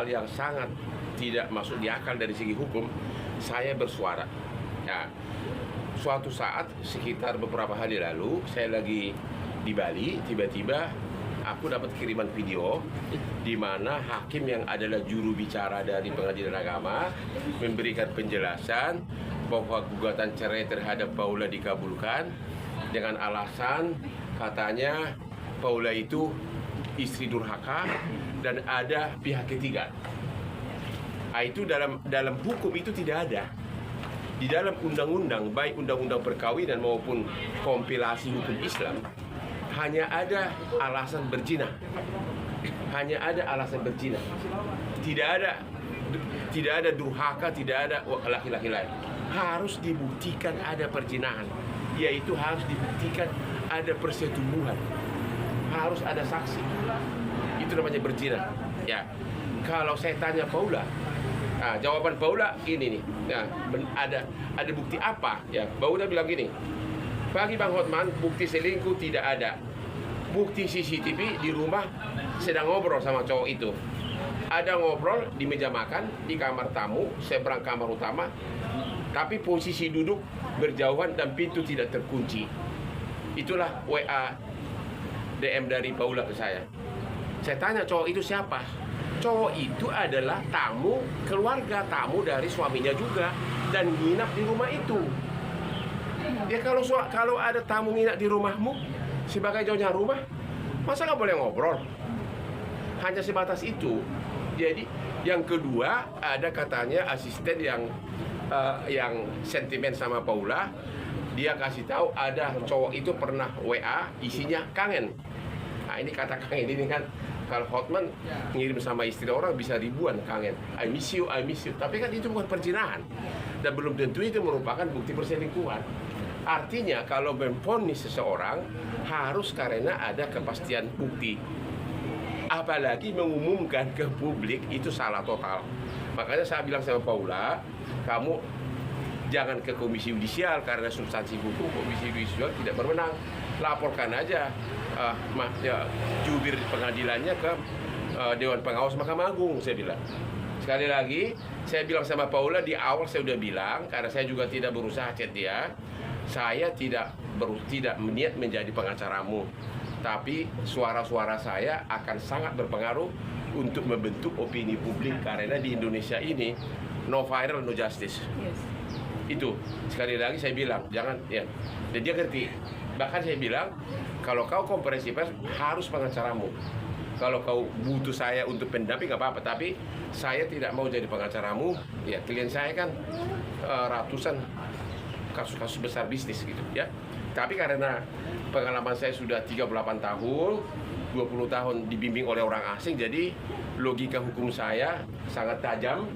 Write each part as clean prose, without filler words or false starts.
hal yang sangat tidak masuk di akal dari segi hukum, saya bersuara. Ya, suatu saat sekitar beberapa hari lalu, saya lagi di Bali, tiba-tiba aku dapat kiriman video di mana hakim yang adalah juru bicara dari Pengadilan Agama memberikan penjelasan bahwa gugatan cerai terhadap Paula dikabulkan dengan alasan katanya Paula itu istri durhaka dan ada pihak ketiga. Itu dalam hukum itu tidak ada. Di dalam undang-undang, baik undang-undang perkawinan maupun kompilasi hukum Islam, hanya ada alasan berzina. Hanya ada alasan berzina. Tidak ada durhaka, tidak ada laki-laki lain. Harus dibuktikan ada perzinahan, yaitu harus dibuktikan ada persetubuhan. Harus ada saksi. Itu namanya berzina. Ya. Kalau saya tanya Paula, jawaban Paula ini nih. Nah, ada bukti apa? Ya, Paula bilang gini. Bagi Bang Hotman, bukti selingkuh tidak ada. Bukti CCTV di rumah sedang ngobrol sama cowok itu. Ada ngobrol di meja makan, di kamar tamu, seberang kamar utama, tapi posisi duduk berjauhan dan pintu tidak terkunci. Itulah WA DM dari Paula ke saya. Saya tanya cowok itu siapa? Cowok itu adalah tamu keluarga, tamu dari suaminya juga, dan nginap di rumah itu. Ya kalau ada tamu nginap di rumahmu sebagai nyonya rumah, masa nggak boleh ngobrol? Hanya sebatas itu. Jadi yang kedua, ada katanya asisten yang sentimen sama Paula. Dia kasih tahu ada cowok itu pernah WA isinya kangen. Nah, ini kata kangen ini kan kalau Hotman ngirim sama istri orang bisa ribuan kangen. I miss you, I miss you. Tapi kan itu bukan perzinahan. Dan belum tentu itu merupakan bukti perselingkuhan. Artinya kalau memvonis seseorang harus karena ada kepastian bukti. Apalagi mengumumkan ke publik itu salah total. Makanya saya bilang sama Paula, kamu jangan ke Komisi Yudisial karena substansi hukum Komisi Yudisial tidak berwenang. Laporkan aja jubir pengadilannya ke Dewan Pengawas Mahkamah Agung, saya bilang. Sekali lagi, saya bilang sama Paula di awal saya udah bilang, karena saya juga tidak berusaha chat dia, saya tidak berniat menjadi pengacaramu, tapi suara-suara saya akan sangat berpengaruh untuk membentuk opini publik karena di Indonesia ini no viral no justice. Yes. Itu sekali lagi saya bilang jangan ya. Dan dia ngerti. Bahkan saya bilang kalau kau konferensi pers harus pengacaramu. Kalau kau butuh saya untuk pendamping nggak apa-apa, tapi saya tidak mau jadi pengacaramu. Ya klien saya kan ratusan kasus-kasus besar bisnis gitu ya. Tapi karena pengalaman saya sudah 38 tahun, 20 tahun dibimbing oleh orang asing, jadi logika hukum saya sangat tajam.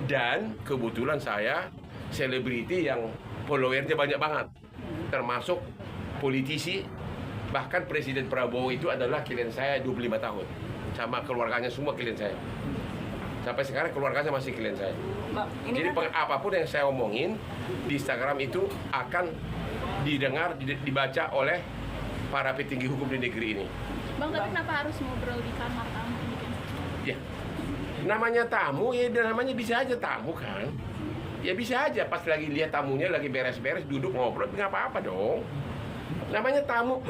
Dan kebetulan saya selebriti yang followernya banyak banget, termasuk politisi. Bahkan Presiden Prabowo itu adalah klien saya 25 tahun. Sama keluarganya semua klien saya. Sampai sekarang keluarganya masih klien saya. Jadi apapun yang saya omongin di Instagram itu akan didengar, dibaca oleh para petinggi hukum di negeri ini. Bang, tapi kenapa harus ngobrol di kamar tamu ini kan? Ya, namanya tamu, ya namanya bisa aja tamu kan. Ya bisa aja pas lagi lihat tamunya lagi beres-beres duduk ngobrol, nggak apa-apa dong. Namanya tamu,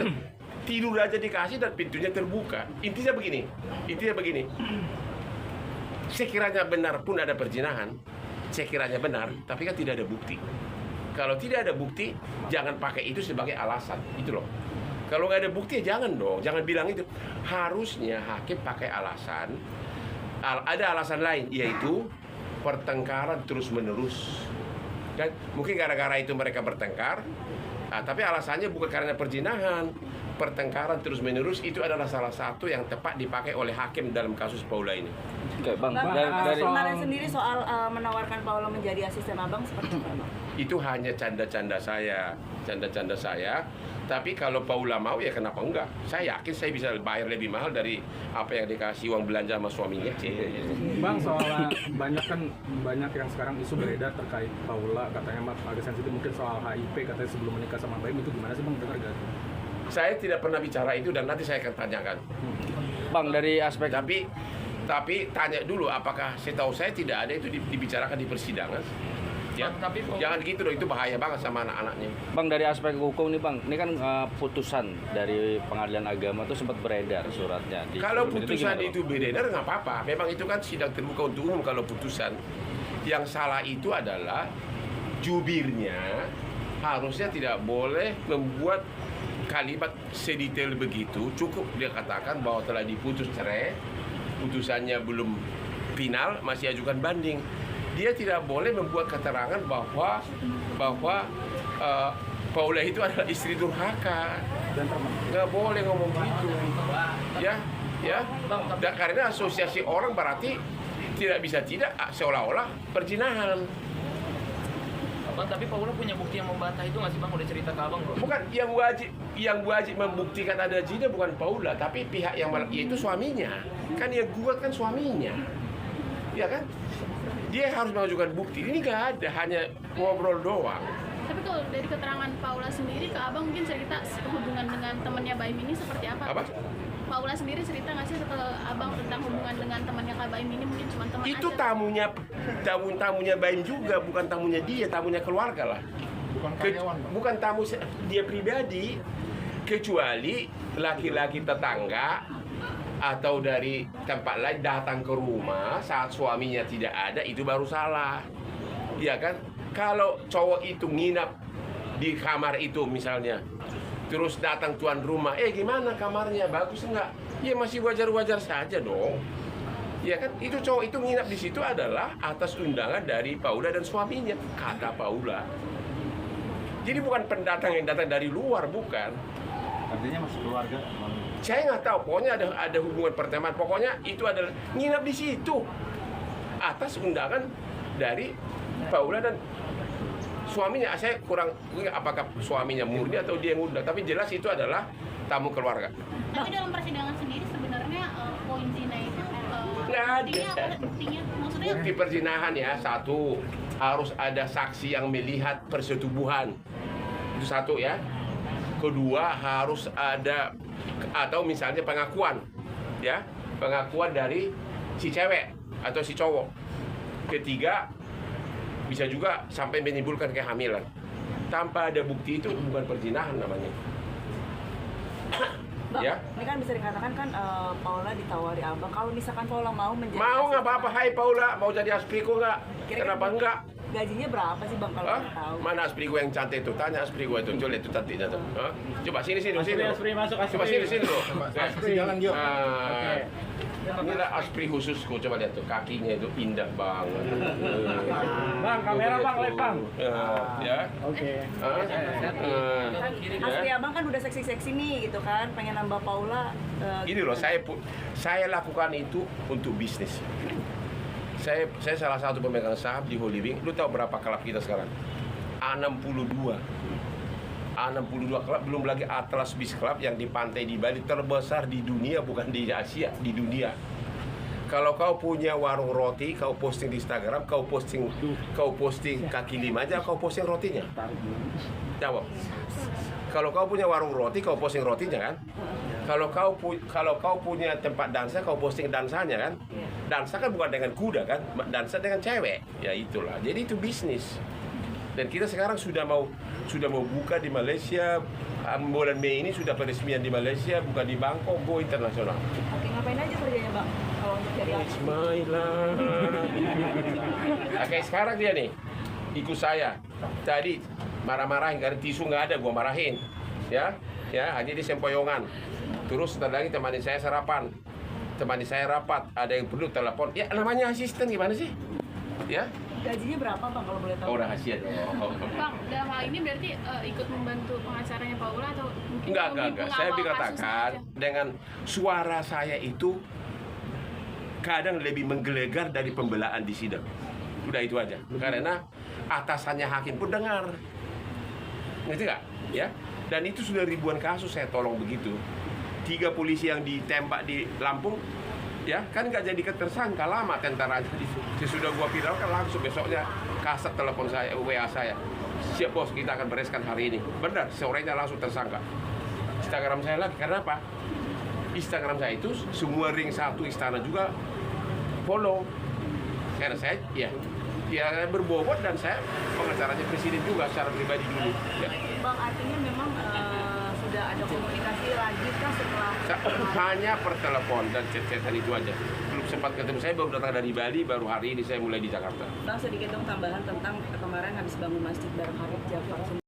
tidur aja dikasih dan pintunya terbuka. Intinya begini, sekiranya benar pun ada perzinahan, sekiranya benar, tapi kan tidak ada bukti. Kalau tidak ada bukti, jangan pakai itu sebagai alasan, itu loh. Kalau nggak ada bukti, ya jangan dong, jangan bilang itu. Harusnya hakim pakai alasan, ada alasan lain, yaitu pertengkaran terus-menerus. Dan mungkin gara-gara itu mereka bertengkar, tapi alasannya bukan karena perzinahan. Pertengkaran terus-menerus itu adalah salah satu yang tepat dipakai oleh hakim dalam kasus Paula ini. Oke, Bang, dari kemarin sendiri soal menawarkan Paula menjadi asisten abang seperti apa, Bang? Itu hanya canda-canda saya. Tapi kalau Paula mau ya kenapa enggak? Saya yakin saya bisa bayar lebih mahal dari apa yang dikasih uang belanja sama suaminya. Bang, soal banyak yang sekarang isu beredar terkait Paula, katanya agak sensitif mungkin soal HIV, katanya sebelum menikah sama Baim, itu gimana sih Bang, dengar gak? Saya tidak pernah bicara itu dan nanti saya akan tanyakan. Bang, dari aspek tapi Tapi tanya dulu, apakah setahu saya tidak ada itu dibicarakan di persidangan. Ya, Tapi jangan gitu dong, itu bahaya banget sama anak-anaknya. Bang, dari aspek hukum nih Bang, ini kan putusan dari pengadilan agama itu sempat beredar suratnya. Kalau itu putusan gimana, itu beredar nggak apa-apa. Memang itu kan sidang terbuka untuk umum kalau putusan. Yang salah itu adalah jubirnya harusnya tidak boleh membuat kalimat sedetail begitu. Cukup dia katakan bahwa telah diputus cerai, putusannya belum final, masih ajukan banding. Dia tidak boleh membuat keterangan bahwa Paula itu adalah istri durhaka. Nggak boleh ngomong gitu. Ya. Dan karena asosiasi orang berarti tidak bisa tidak seolah-olah perzinahan. Bang, tapi Paula punya bukti yang membantah itu nggak sih Bang? Udah cerita ke Abang bro? Bukan yang wajib membuktikan ada zina bukan Paula, tapi pihak yang yaitu suaminya. Kan yang gugat kan suaminya. Ya kan? Dia harus mengajukan bukti. Ini nggak ada, hanya ngobrol doang. Tapi kalau dari keterangan Paula sendiri ke Abang mungkin cerita hubungan dengan temannya Baim ini seperti apa? Apa? Paula sendiri cerita nggak sih ke Abang tentang hubungan dengan temannya Kak Baim ini, mungkin cuma teman Itu aja? tamunya Baim juga, bukan tamunya dia, tamunya keluarga lah. Bukan karyawan, Bang. Bukan tamu dia pribadi, kecuali laki-laki tetangga atau dari tempat lain datang ke rumah saat suaminya tidak ada, itu baru salah. Iya kan? Kalau cowok itu nginap di kamar itu misalnya, terus datang tuan rumah, gimana kamarnya, bagus enggak? Ya masih wajar-wajar saja dong. Ya kan, itu cowok itu nginap di situ adalah atas undangan dari Paula dan suaminya, kata Paula. Jadi bukan pendatang yang datang dari luar, bukan. Artinya masih keluarga. Saya nggak tahu, pokoknya ada hubungan pertemanan. Pokoknya itu adalah nginap di situ atas undangan dari Paula dan suaminya. Saya kurang ingat apakah suaminya murni atau dia yang undang, tapi jelas itu adalah tamu keluarga. Tapi dalam persidangan sendiri sebenarnya poin zina itu Nggak ada. buktinya apa? Buktinya maksudnya Bukti perzinahan ya, satu, harus ada saksi yang melihat persetubuhan. Itu satu ya. Kedua, harus ada atau misalnya pengakuan ya, pengakuan dari si cewek atau si cowok. Ketiga, bisa juga sampai menimbulkan kehamilan. Tanpa ada bukti itu bukan perzinahan namanya. Bang, Ya. ini kan bisa dikatakan kan Paula ditawari Abang. Kalau misalkan Paula mau menjadi Mau nggak asisten apa-apa, hai Paula, mau jadi aspriku nggak? Kira-kira Kenapa enggak? gajinya berapa sih Bang kalau Hah? boleh tahu? Mana aspriku yang cantik tuh? Tanya aspriku itu, coba lihat tuh cantiknya tuh. Hah? Coba sini. Aspri masuk, Aspri. Coba sini loh. Aspri jalan yuk. Inilah aspri khususku, coba lihat tuh kakinya itu indah banget. Bang, kamera Bang, live Bang. Ya. Oke. Asli Abang kan udah seksi-seksi nih gitu kan, pengen nambah Paula. Gini loh, saya lakukan itu untuk bisnis. Saya salah satu pemegang saham di Holy Wing. Lu tahu berapa klub kita sekarang? 62 klub, belum lagi Atlas Beach Club yang di pantai di Bali, terbesar di dunia, bukan di Asia, di dunia. Kalau kau punya warung roti, kau posting di Instagram, kau posting kaki lima aja, kau posting rotinya. Jawab. Kalau kau punya warung roti, kau posting rotinya kan? Kalau kau punya tempat dansa, kau posting dansanya kan? Dansa kan bukan dengan kuda kan? Dansa dengan cewek. Ya itulah. Jadi itu bisnis. Dan kita sekarang sudah mau buka di Malaysia. Bulan Mei ini sudah peresmian di Malaysia, bukan di Bangkok, go internasional. Oke, ngapain aja kerjanya Bang kalau untuk jadi It's my life. Oke, sekarang dia nih ikut saya. Tadi marah-marahin karena tisu nggak ada, gua marahin. Ya, hanya di sempoyongan. Terus setelah lagi temani saya sarapan, temani saya rapat. Ada yang perlu telepon. Ya namanya asisten gimana sih? Ya. gajinya berapa Bang kalau boleh tahu? Oh, rahasia dong. Bang, dalam hal ini berarti ikut membantu pengacaranya Paula atau mungkin Enggak. mengawal Saya kasus dikatakan aja? dengan suara saya itu kadang lebih menggelegar dari pembelaan di sidang. Udah itu aja. Karena atasannya hakim pun dengar. Ngerti nggak? Ya. Dan itu sudah ribuan kasus saya tolong begitu. 3 polisi yang ditembak di Lampung, ya kan nggak jadi tersangka, lama tentaranya. Sesudah gua viralkan langsung besoknya kasat telepon saya, WA saya. Siap bos, kita akan bereskan hari ini. Benar, sorenya langsung tersangka. Instagram saya lagi, karena apa? Instagram saya itu semua ring 1 istana juga follow. Karena saya ya berbobot dan saya pengacaranya presiden juga secara pribadi dulu. Ya. Bang, artinya memang sudah ada komunikasi lagi kah setelah Hanya per telepon dan chat-chatan itu aja. Belum sempat ketemu, saya baru datang dari Bali, baru hari ini saya mulai di Jakarta. Bang, sedikit dong tambahan tentang kemarin habis bangun masjid bareng Habib Ja'far